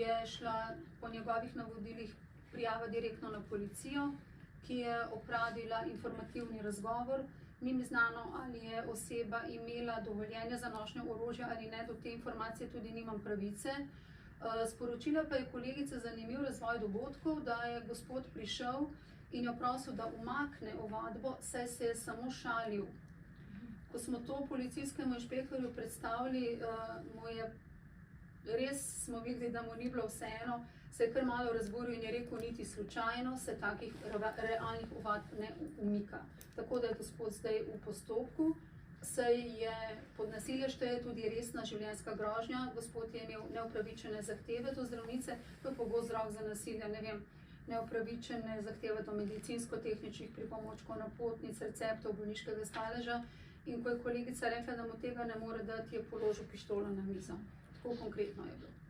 je šla po njegovih navodilih prijava direktno na policijo, ki je opravila informativni razgovor. Ni mi znano, ali je oseba imela dovoljenje za nošnjo orožja ali ne, do te informacije tudi nimam pravice. Sporočila pa je kolegica zanimiv razvoj dogodkov, da je gospod prišel in jo prosil, da umakne ovadbo, saj se je samo šalil. Ko smo to policijskemu inšpektorju predstavili, smo videli, da mu ni bilo vseeno, se je kar malo razburil in je rekel, niti slučajno se takih realnih ovadb ne umika. Tako da je gospod zdaj v postopku, saj je pod nasilje šteje tudi resna življenjska grožnja. Gospod je imel neupravičene zahteve do zdravnice, to je pogost vzrok za nasilje, ne vem, neupravičene zahteve do medicinsko-tehničnih pripomočkov, napotnic, receptov, bolniškega staleža. In ko je kolegica rekla, da mu tega ne more dati, je položil pištolo na mizo. Tako konkretno je bilo.